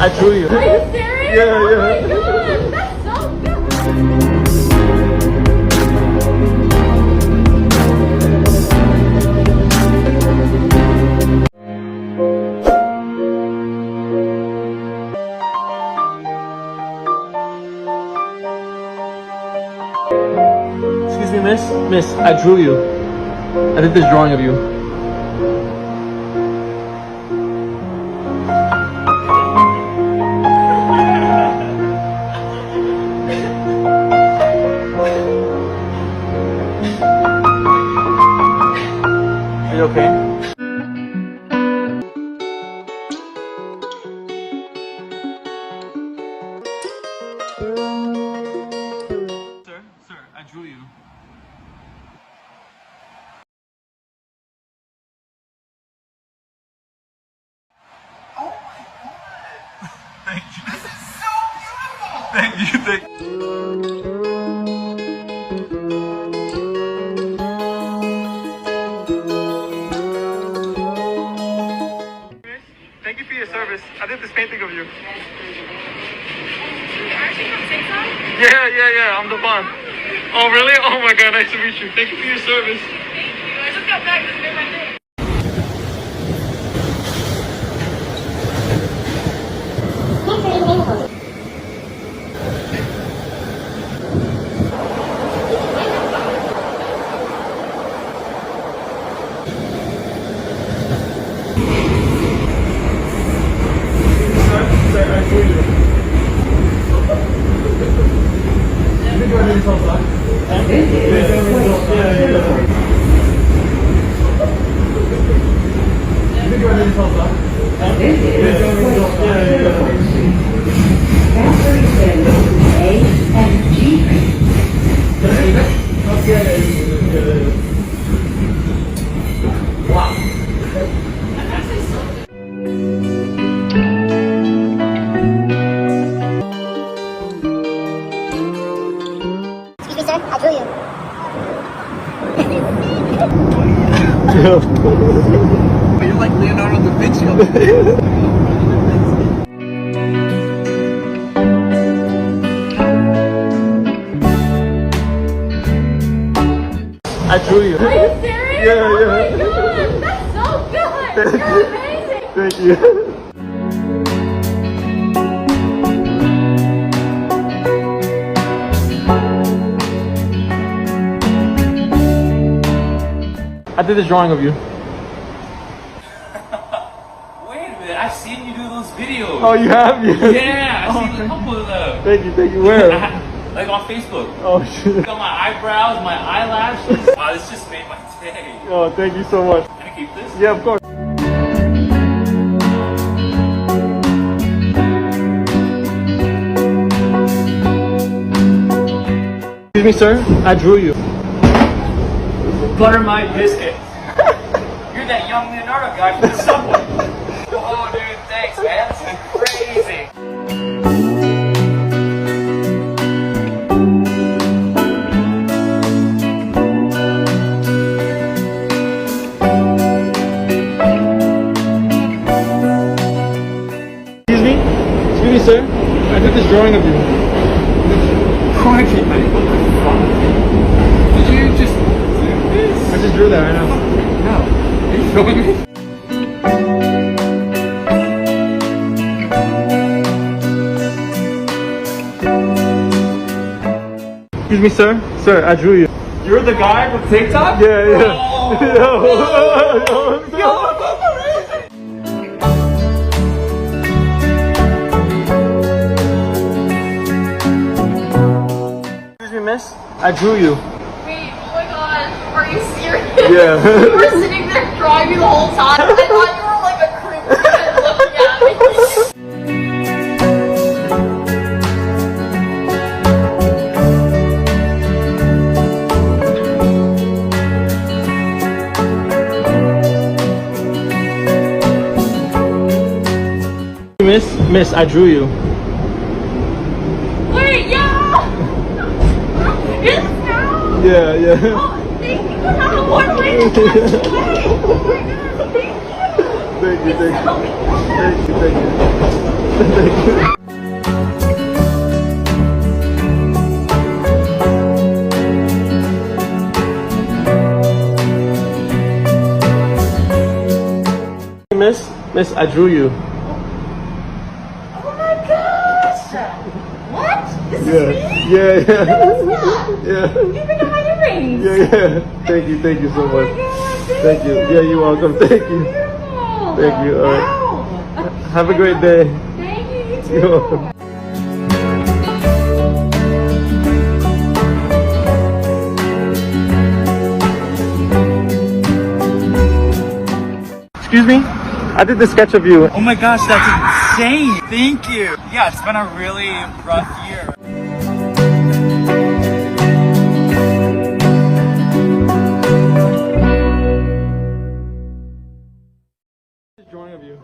I drew you. Are you serious? Yeah, Oh yeah. my god, that's so good. Excuse me, miss? Miss, I drew you. I did this drawing of you. Are you okay? Sir, I drew you. Oh my god! Thank you. This is so beautiful! Thank you. Thank you. Thank you for your service. I did this painting of you. You're actually from TikTok? Yeah. I'm the bawn. Oh, really? Oh my god, nice to meet you. Thank you for your service. Thank you. I just got back. This made my day. Excuse me, sir. I drew you. You're like Leonardo da Vinci. I drew you. Are you serious? Yeah, Oh yeah. my god, that's so good. You're amazing. Thank you. I did this drawing of you. Wait a minute, I've seen you do those videos. Oh, you have? Yeah, I've seen Oh, a couple of them. Thank you. Where? Like on Facebook. Oh, shit. Got my eyebrows, my eyelashes. Wow, this just made my day. Oh, thank you so much. Can I keep this? Yeah, of course. Excuse me, sir. I drew you. Butter my biscuit. You're that young Leonardo guy from the subway. Oh, dude, thanks, man. This is crazy. Excuse me, sir. I did this drawing of you. Crikey, mate. What the fuck? Did you just do this? I just drew that right now. No. Are you filming me? Excuse me, sir. Sir, I drew you. You're the guy from TikTok? Yeah. Oh. Yo. Excuse me, miss. I drew you. Wait, oh my god, are you serious? Yeah. You were sitting there drawing me the whole time. I thought you were like a creep kid looking at me. Miss, I drew you. Wait, yeah! It's now! Yeah. Oh, thank you for having one way to catch play! Oh my god, thank you! Thank you. Miss, I drew you. Oh my gosh! What? This is Yeah, me? yeah, yeah, You even know my earrings. yeah. Thank you so Oh much. my gosh, Thank you. Yeah, you're welcome. Thank you. Beautiful. Thank you. All right. Wow. Have a great day. Thank you, you too. You're welcome. Excuse me? I did the sketch of you. Oh my gosh, that's insane. Thank you. Yeah, it's been a really rough year. This drawing of you.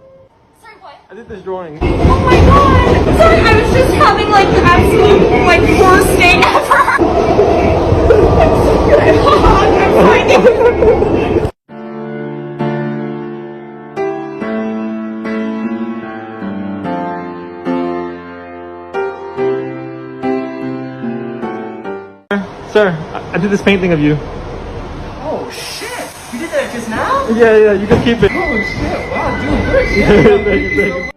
Sorry, what? I did this drawing. Oh my god! Sorry, I was just having like the absolute like worst day ever. I'm fine. Sir, I did this painting of you. Oh shit! You did that just now? Yeah, you can keep it. Oh shit! Wow, doing good. Thank you.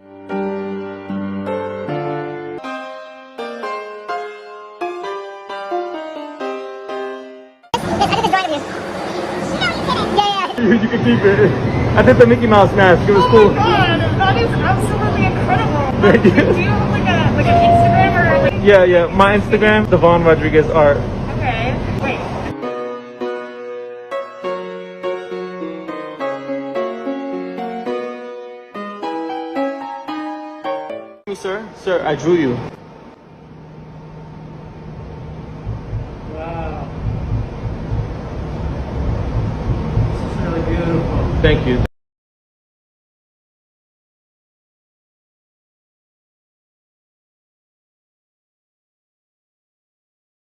I did the drawing of you. Yeah. You can keep it. I did the Mickey Mouse mask. It was Oh cool. my god, that is absolutely incredible. Thank you. Do you have like an Instagram or like? Yeah. My Instagram, Devon Rodriguez Art. Okay. Wait. Sir, I drew you. Wow. This is really beautiful. Thank you.